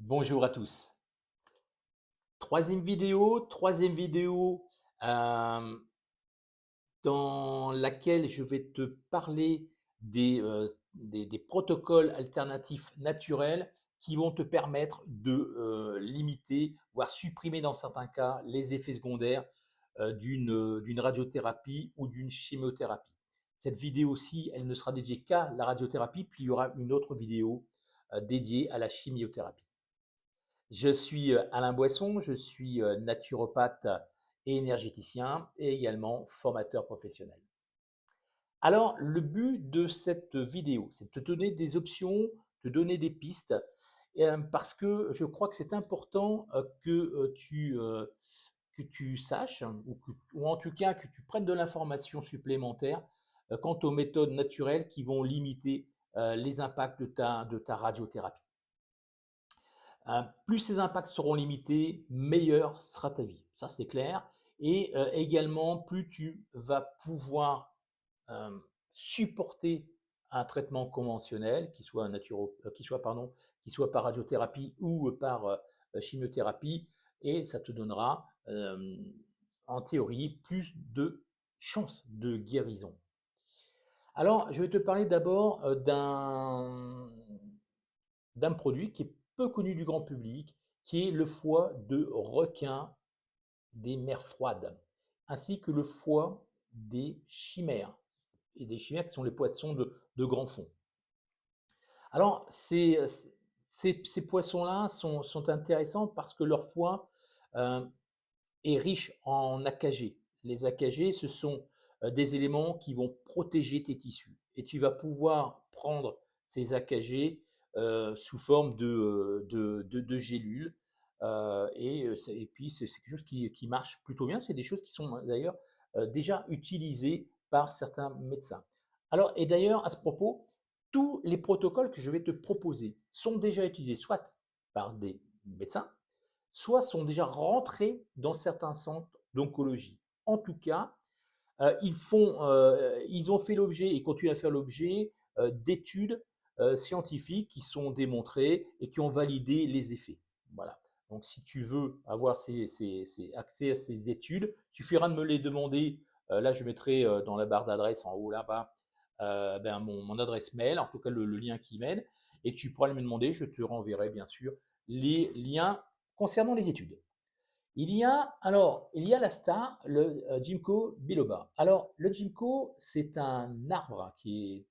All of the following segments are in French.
Bonjour à tous. Troisième vidéo euh, dans laquelle je vais te parler des protocoles alternatifs naturels qui vont te permettre de limiter, voire supprimer dans certains cas, les effets secondaires d'une radiothérapie ou d'une chimiothérapie. Cette vidéo-ci, elle ne sera dédiée qu'à la radiothérapie, puis il y aura une autre vidéo dédiée à la chimiothérapie. Je suis Alain Boisson, je suis naturopathe et énergéticien et également formateur professionnel. Alors, le but de cette vidéo, c'est de te donner des options, te donner des pistes, parce que je crois que c'est important que tu saches, ou en tout cas que tu prennes de l'information supplémentaire quant aux méthodes naturelles qui vont limiter les impacts de ta radiothérapie. Plus ces impacts seront limités, meilleure sera ta vie. Ça, c'est clair. Et également, plus tu vas pouvoir supporter un traitement conventionnel, qui soit par radiothérapie ou par chimiothérapie, et ça te donnera, en théorie, plus de chances de guérison. Alors, je vais te parler d'abord d'un produit qui est peu connu du grand public, qui est le foie de requin des mers froides, ainsi que le foie des chimères, et des chimères qui sont les poissons de grand fond. Alors, ces poissons-là sont intéressants parce que leur foie euh, est riche en AKG. Les AKG, ce sont des éléments qui vont protéger tes tissus. Et tu vas pouvoir prendre ces AKG sous forme de gélules. Et puis, c'est quelque chose qui marche plutôt bien. C'est des choses qui sont d'ailleurs déjà utilisées par certains médecins. Alors, et d'ailleurs, à ce propos, tous les protocoles que je vais te proposer sont déjà utilisés soit par des médecins, soit sont déjà rentrés dans certains centres d'oncologie. En tout cas, ils ont fait l'objet et continuent à faire l'objet d'études scientifiques qui sont démontrées et qui ont validé les effets. Voilà. Donc, si tu veux avoir accès à ces études, il suffira de me les demander. Là, je mettrai dans la barre d'adresse en haut là-bas mon adresse mail, en tout cas le lien qui mène, et tu pourras me demander. Je te renverrai bien sûr les liens concernant les études. Il y a la star, le Ginkgo biloba. Alors, le Ginkgo, c'est un arbre qui est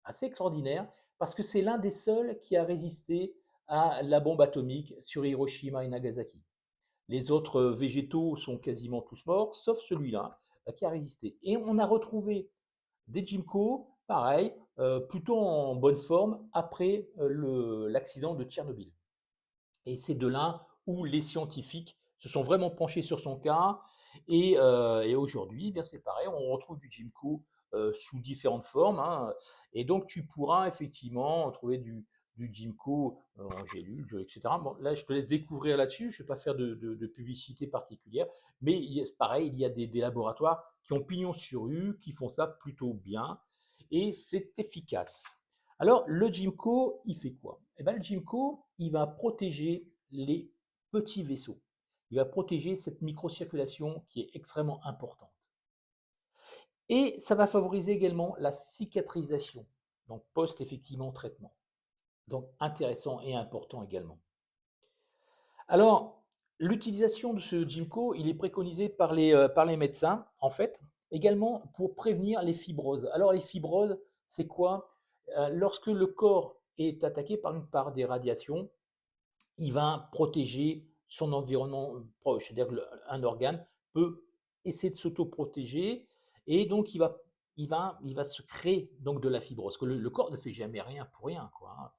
assez extraordinaire parce que c'est l'un des seuls qui a résisté à la bombe atomique sur Hiroshima et Nagasaki. Les autres végétaux sont quasiment tous morts, sauf celui-là qui a résisté. Et on a retrouvé des Ginkgo, pareil, plutôt en bonne forme après l'accident de Tchernobyl. Et c'est de là où les scientifiques se sont vraiment penchés sur son cas. Et aujourd'hui, eh bien c'est pareil, on retrouve du Ginkgo sous différentes formes, hein. Et donc, tu pourras effectivement trouver du Ginkgo en gélule, etc. Bon, là, je te laisse découvrir là-dessus. Je ne vais pas faire de publicité particulière. Mais pareil, il y a des laboratoires qui ont pignon sur rue, qui font ça plutôt bien. Et c'est efficace. Alors, le Ginkgo, il fait quoi? Eh ben, le Ginkgo, il va protéger les petits vaisseaux. Il va protéger cette microcirculation qui est extrêmement importante. Et ça va favoriser également la cicatrisation, donc post effectivement traitement. Donc intéressant et important également. Alors, l'utilisation de ce Ginkgo, il est préconisé par les médecins, en fait, également pour prévenir les fibroses. Alors, les fibroses, c'est quoi? Lorsque le corps est attaqué par des radiations, il va protéger son environnement proche. C'est-à-dire qu'un organe peut essayer de s'auto-protéger et donc il va se créer donc de la fibrose. Que le corps ne fait jamais rien pour rien, quoi, hein.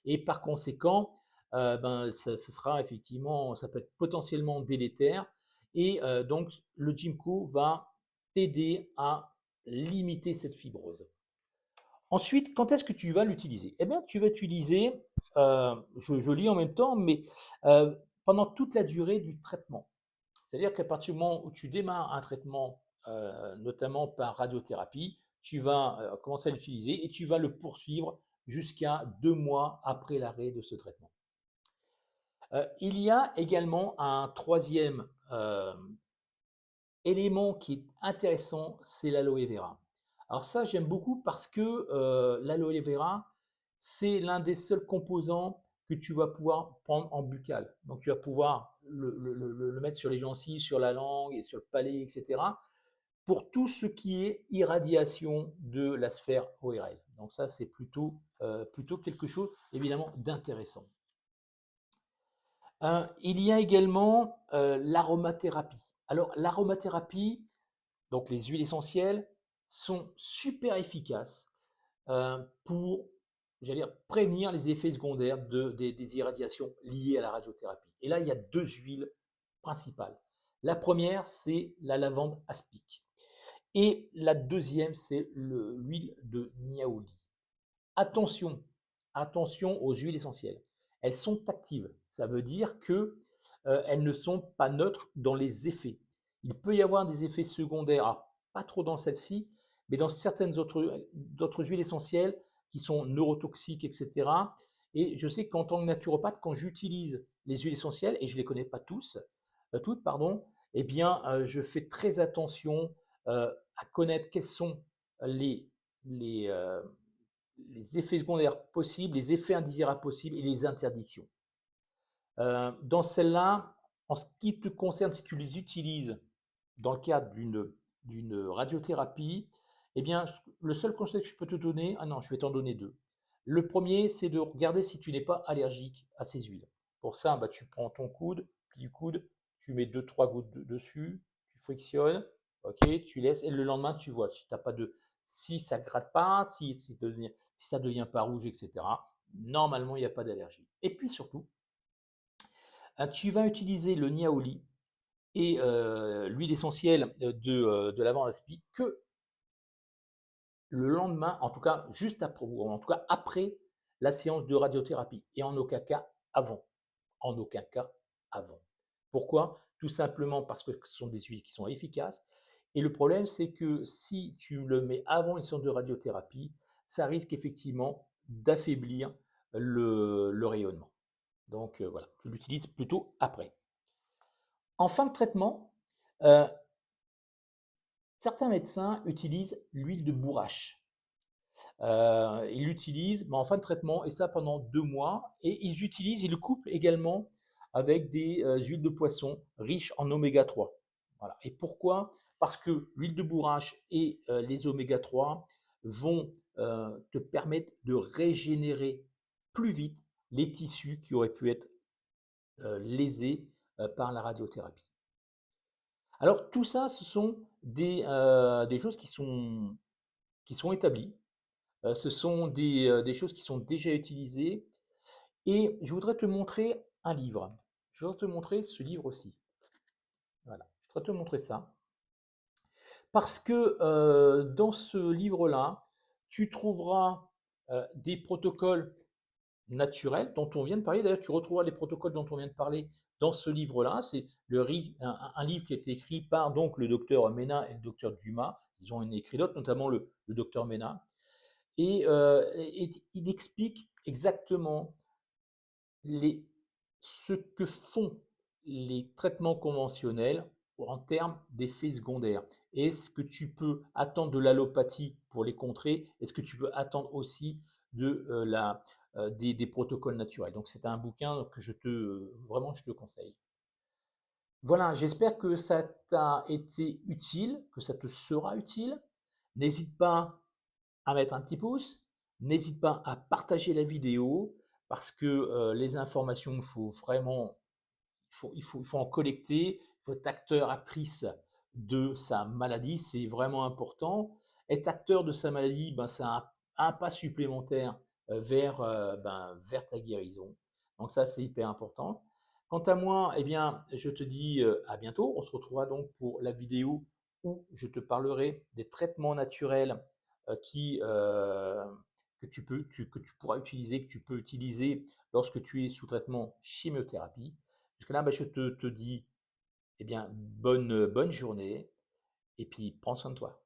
Et par conséquent, ce sera effectivement, ça peut être potentiellement délétère. Et donc, le Ginkgo va t'aider à limiter cette fibrose. Ensuite, quand est-ce que tu vas l'utiliser? Eh bien, tu vas l'utiliser, je lis en même temps, mais pendant toute la durée du traitement. C'est-à-dire qu'à partir du moment où tu démarres un traitement, notamment par radiothérapie, tu vas commencer à l'utiliser et tu vas le poursuivre jusqu'à 2 mois après l'arrêt de ce traitement. Il y a également un troisième élément qui est intéressant, c'est l'aloe vera. Alors ça, j'aime beaucoup parce que, l'aloe vera, c'est l'un des seuls composants que tu vas pouvoir prendre en buccal. Donc tu vas pouvoir le mettre sur les gencives, sur la langue et sur le palais et cetera, pour tout ce qui est irradiation de la sphère ORL. Donc ça, c'est plutôt quelque chose évidemment d'intéressant. Il y a également, l'aromathérapie. Alors l'aromathérapie, donc les huiles essentielles, sont super efficaces, pour, j'allais dire, prévenir les effets secondaires des irradiations liées à la radiothérapie. Et là, il y a 2 huiles principales. La première, c'est la lavande aspic et la deuxième, c'est l'huile de niaouli. Attention, attention aux huiles essentielles. Elles sont actives. Ça veut dire que elles ne sont pas neutres dans les effets. Il peut y avoir des effets secondaires, pas trop dans celle-ci, mais dans certaines d'autres huiles essentielles qui sont neurotoxiques, etc. Et je sais qu'en tant que naturopathe, quand j'utilise les huiles essentielles, et je ne les connais pas toutes, pardon, eh bien, je fais très attention à connaître quels sont les, les, euh, les effets secondaires possibles, les effets indésirables possibles et les interdictions. Dans celle-là, en ce qui te concerne, si tu les utilises dans le cadre d'une radiothérapie, eh bien, le seul conseil que je peux te donner, ah non, je vais t'en donner deux. Le premier, c'est de regarder si tu n'es pas allergique à ces huiles. Pour ça, bah, tu prends ton coude, pli du coude, tu mets deux, trois gouttes dessus, tu frictionnes, ok, tu laisses, et le lendemain, tu vois si t'as pas de, si ça gratte pas, si ça devient pas rouge, etc. Normalement, il n'y a pas d'allergie. Et puis surtout, tu vas utiliser le niaouli et l'huile essentielle de lavande aspic que le lendemain, en tout cas juste après, ou en tout cas après la séance de radiothérapie, et en aucun cas avant. En aucun cas avant. Pourquoi? Tout simplement parce que ce sont des huiles qui sont efficaces. Et le problème, c'est que si tu le mets avant une séance de radiothérapie, ça risque effectivement d'affaiblir le rayonnement. Donc voilà, tu l'utilises plutôt après. En fin de traitement, euh, certains médecins utilisent l'huile de bourrache. Ils l'utilisent en fin de traitement et ça pendant 2 mois et ils le couplent également avec des, huiles de poisson riches en oméga 3. Voilà. Et pourquoi? Parce que l'huile de bourrache et les oméga 3 vont, te permettre de régénérer plus vite les tissus qui auraient pu être, lésés, par la radiothérapie. Alors tout ça, ce sont des choses qui sont établies, ce sont des choses qui sont déjà utilisées et je voudrais te montrer un livre. Je voudrais te montrer ce livre aussi. Voilà, je voudrais te montrer ça parce que, dans ce livre-là, tu trouveras, des protocoles naturels dont on vient de parler. D'ailleurs, tu retrouveras les protocoles dont on vient de parler dans ce livre-là. C'est un livre qui a été écrit par donc le docteur Ménard et le docteur Dumas. Ils ont écrit d'autres, notamment le docteur Ménard. Et il explique exactement les ce que font les traitements conventionnels en termes d'effets secondaires. Est-ce que tu peux attendre de l'allopathie pour les contrer? Est-ce que tu peux attendre aussi des protocoles naturels? Donc c'est un bouquin que vraiment je te conseille. Voilà, j'espère que ça t'a été utile, que ça te sera utile. N'hésite pas à mettre un petit pouce. N'hésite pas à partager la vidéo parce que les informations, il faut vraiment, il faut en collecter. Il faut être acteur, actrice de sa maladie, c'est vraiment important. Être acteur de sa maladie, ben, c'est un pas supplémentaire vers ta guérison. Donc ça, c'est hyper important. Quant à moi, eh bien, je te dis à bientôt. On se retrouvera donc pour la vidéo où je te parlerai des traitements naturels qui, que tu pourras utiliser, que tu peux utiliser lorsque tu es sous traitement chimiothérapie. Jusque là, bah, je te dis, eh bien, bonne journée et puis prends soin de toi.